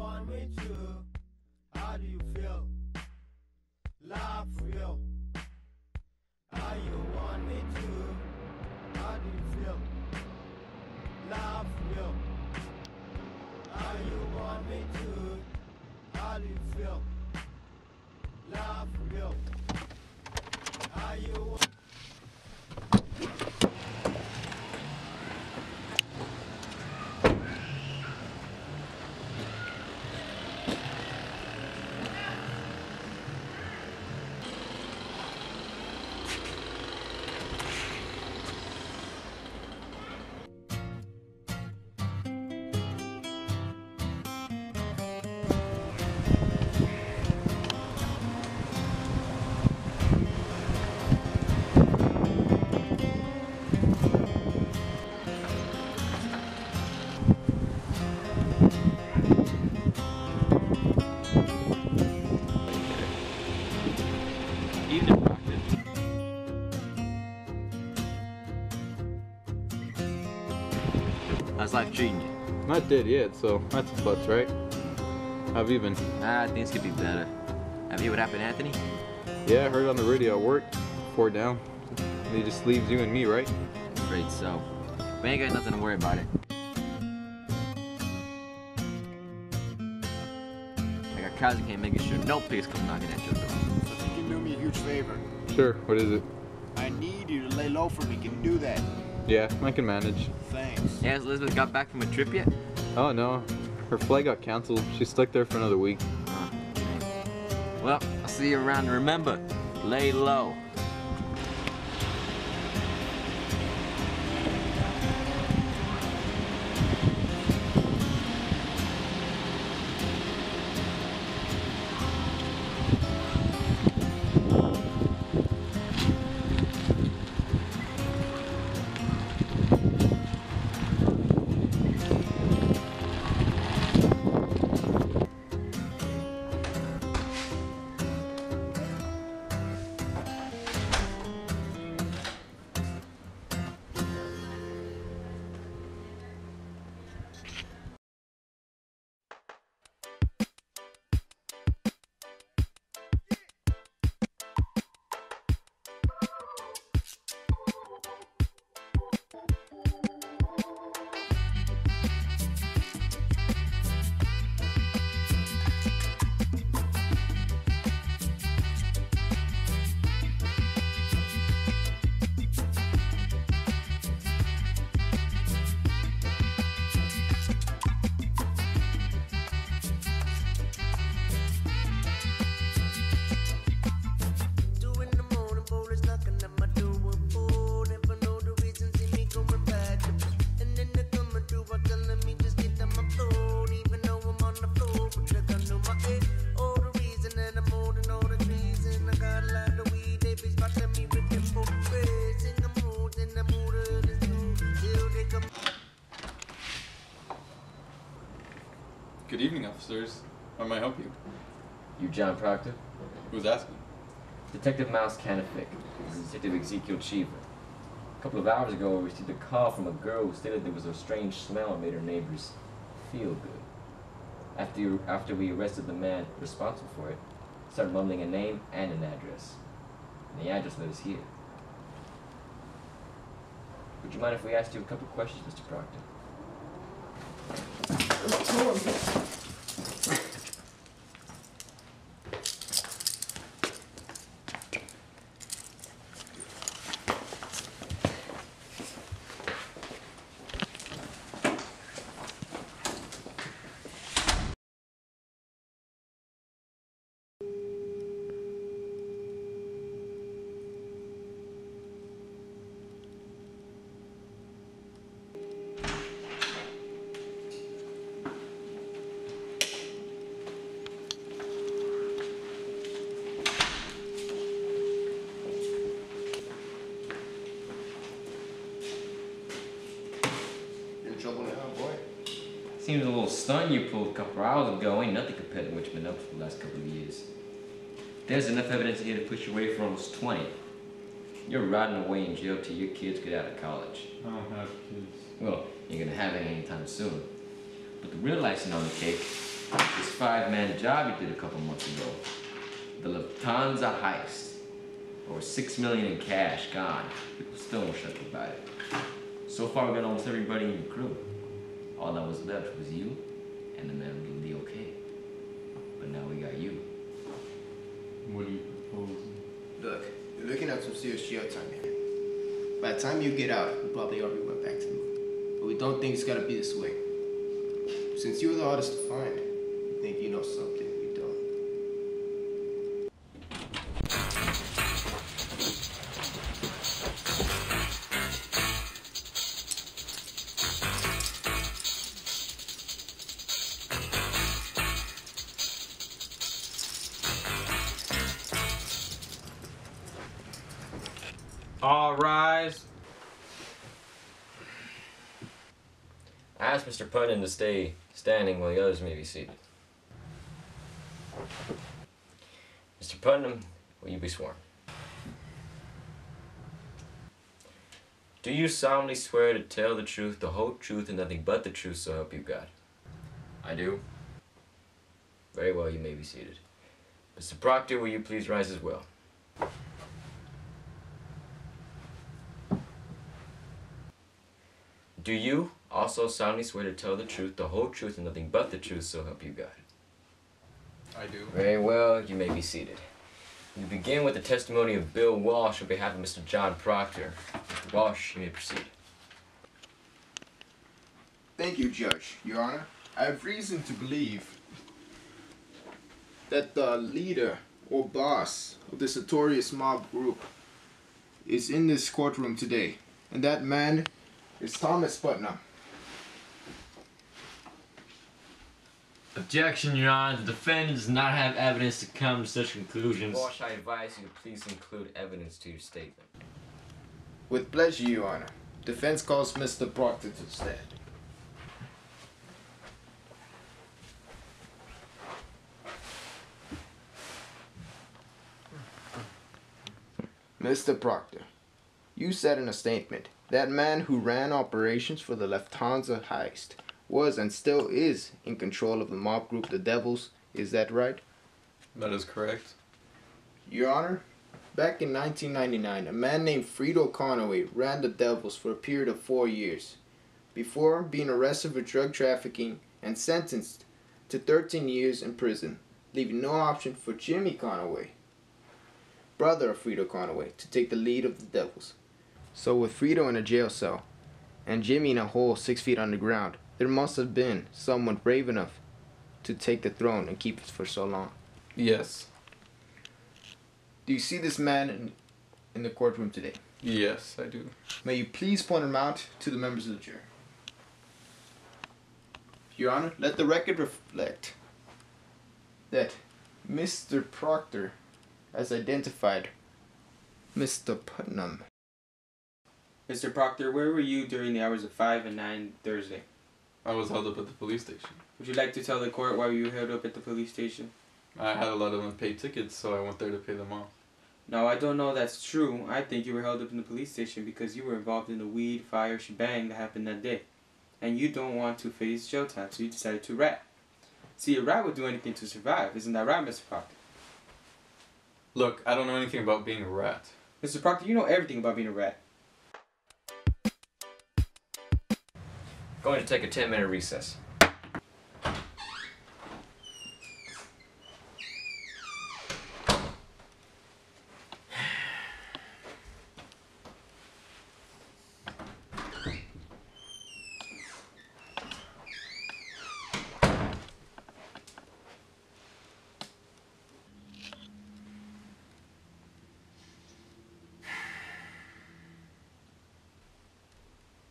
want me to? How do you feel? Laugh real. How you want me to? How do you feel? Laugh real. How you want me to? How do you feel? Laugh real. How you want How's life treating you? Not dead yet, so that's a plus, right? How have you been? Things could be better. Have you heard what happened to Anthony? Yeah, I heard on the radio at work. 4 down. And he just leaves you and me, right? Afraid so. We ain't got nothing to worry about it. I got cousin can't making sure no pigs come knocking at your door. So if you can do me a huge favor, Sure, what is it? I need you to lay low for me. Can you do that? Yeah, I can manage. Thanks. Yeah, has Elizabeth got back from a trip yet? Oh no, her flight got canceled. She's stuck there for another week. Oh, well, I'll see you around. Remember, lay low. Good evening, officers. How may I help you? You John Proctor? Who's asking? Detective Miles Canific. This is Detective Ezekiel Cheever. A couple of hours ago, I received a call from a girl who stated there was a strange smell that made her neighbors feel good. After we arrested the man responsible for it, he started mumbling a name and an address. And the address led us here. Would you mind if we asked you a couple of questions, Mr. Proctor? Seems a little stunt you pulled a couple hours ago. Ain't nothing compared to what you've been up for the last couple of years. There's enough evidence here to push you away for almost 20. You're rotting away in jail till your kids get out of college. I don't have kids. Well, you're gonna have it anytime soon. But the real icing on the cake This 5-man job you did a couple months ago. The Lufthansa heist. Over $6 million in cash gone. People still don't shut up about it. So far, we got almost everybody in your crew. All that was left was you and the man with the okay. But now we got you. What do you propose? Look, you're looking at some serious jail time here. By the time you get out, you probably already went back to the movie. But we don't think it's gotta be this way. Since you're the hardest to find, we think you know something we don't. All rise. I asked Mr. Putnam to stay standing while the others may be seated. Mr. Putnam, will you be sworn? Do you solemnly swear to tell the truth, the whole truth, and nothing but the truth, so help you God? I do. Very well, you may be seated. Mr. Proctor, will you please rise as well? Do you also solemnly swear to tell the truth, the whole truth, and nothing but the truth, so help you God? I do. Very well, you may be seated. We begin with the testimony of Bill Walsh on behalf of Mr. John Proctor. Mr. Walsh, you may proceed. Thank you, Judge. Your Honor, I have reason to believe that the leader or boss of this notorious mob group is in this courtroom today. And that man is Thomas Putnam. Objection, Your Honor. The defendant does not have evidence to come to such conclusions. Walsh, I advise you to please include evidence to your statement. With pleasure, Your Honor. Defense calls Mr. Proctor to stand. Mr. Proctor, you said in a statement that man who ran operations for the Lufthansa heist was and still is in control of the mob group The Devils. Is that right? That is correct. Your Honor, back in 1999, a man named Frito Conaway ran The Devils for a period of 4 years, before being arrested for drug trafficking and sentenced to 13 years in prison, leaving no option for Jimmy Conaway, brother of Frito Conaway, to take the lead of The Devils. So with Frito in a jail cell, and Jimmy in a hole 6 feet underground, there must have been someone brave enough to take the throne and keep it for so long. Yes. Do you see this man in the courtroom today? Yes, I do. May you please point him out to the members of the jury. Your Honor, let the record reflect that Mr. Proctor has identified Mr. Putnam. Mr. Proctor, where were you during the hours of 5 and 9 Thursday? I was held up at the police station. Would you like to tell the court why you were held up at the police station? I had a lot of unpaid tickets, so I went there to pay them off. No, I don't know that's true. I think you were held up in the police station because you were involved in the weed fire shebang that happened that day. And you don't want to face jail time, so you decided to rat. See, a rat would do anything to survive. Isn't that right, Mr. Proctor? Look, I don't know anything about being a rat. Mr. Proctor, you know everything about being a rat. Going to take a 10-minute recess.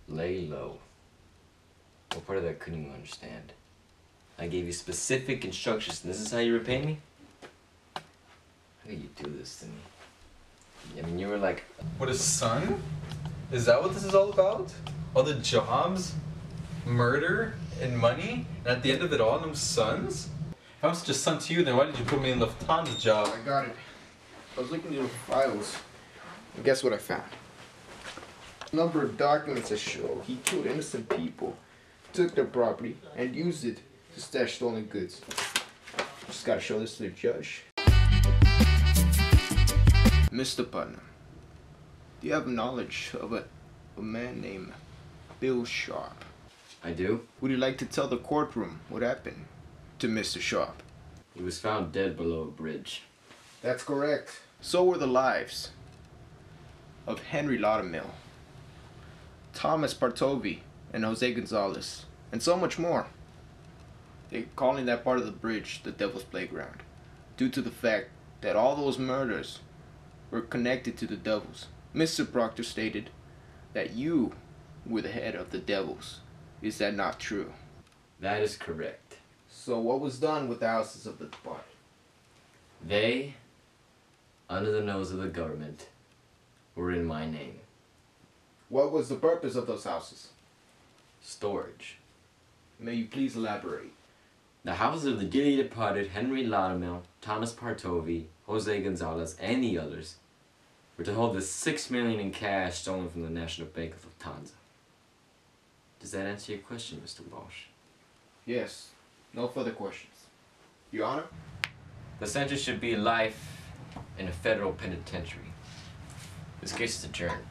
Lay low. What part of that couldn't you understand? I gave you specific instructions, and this is how you repay me? How could you do this to me? I mean, you were like... What, a son? Is that what this is all about? All the jobs, murder, and money? And at the end of it all, no sons? If I'm such a son to you, then why did you put me in Lufthansa's job? I got it. I was looking through the files, and guess what I found? A number of documents that show he killed innocent people, took their property, and used it to stash stolen goods. Just gotta show this to the judge. Mr. Putnam, do you have knowledge of a man named Bill Sharp? I do. Would you like to tell the courtroom what happened to Mr. Sharp? He was found dead below a bridge. That's correct. So were the lives of Henry Laudermill, Thomas Partovi, and Jose Gonzalez, and so much more. They're calling that part of the bridge the Devil's Playground, due to the fact that all those murders were connected to the Devils. Mr. Proctor stated that you were the head of the Devils. Is that not true? That is correct. So what was done with the houses of the departed? They, under the nose of the government, were in my name. What was the purpose of those houses? Storage. May you please elaborate? The houses of the dearly departed Henry Laudermill, Thomas Partovi, Jose Gonzalez, and the others were to hold the $6 million in cash stolen from the National Bank of Lufthansa. Does that answer your question, Mr. Walsh? Yes. No further questions. Your Honor? The sentence should be life in a federal penitentiary. This case is adjourned.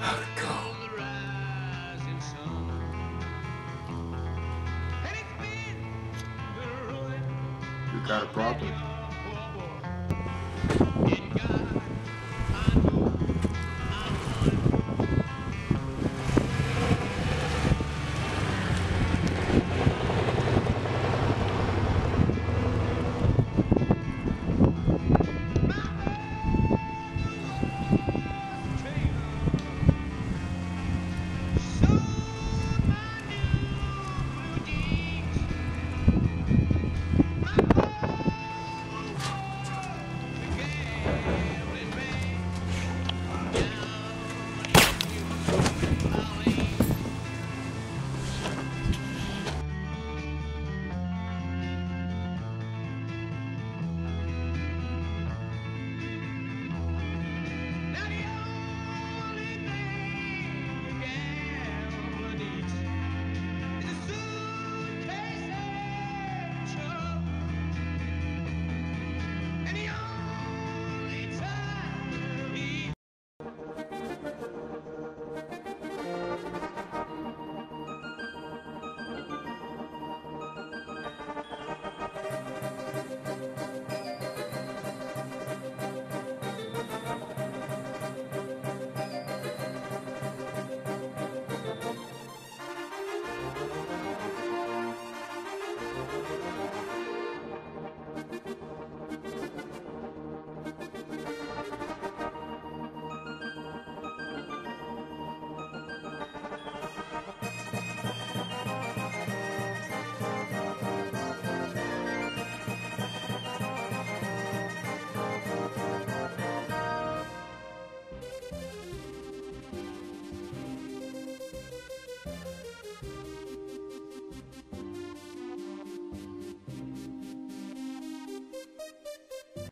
How'd it go? We got a problem.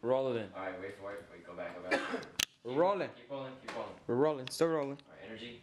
Rolling. Alright, wait, go back. We're rolling. Keep rolling. We're rolling. Still rolling. Alright, energy.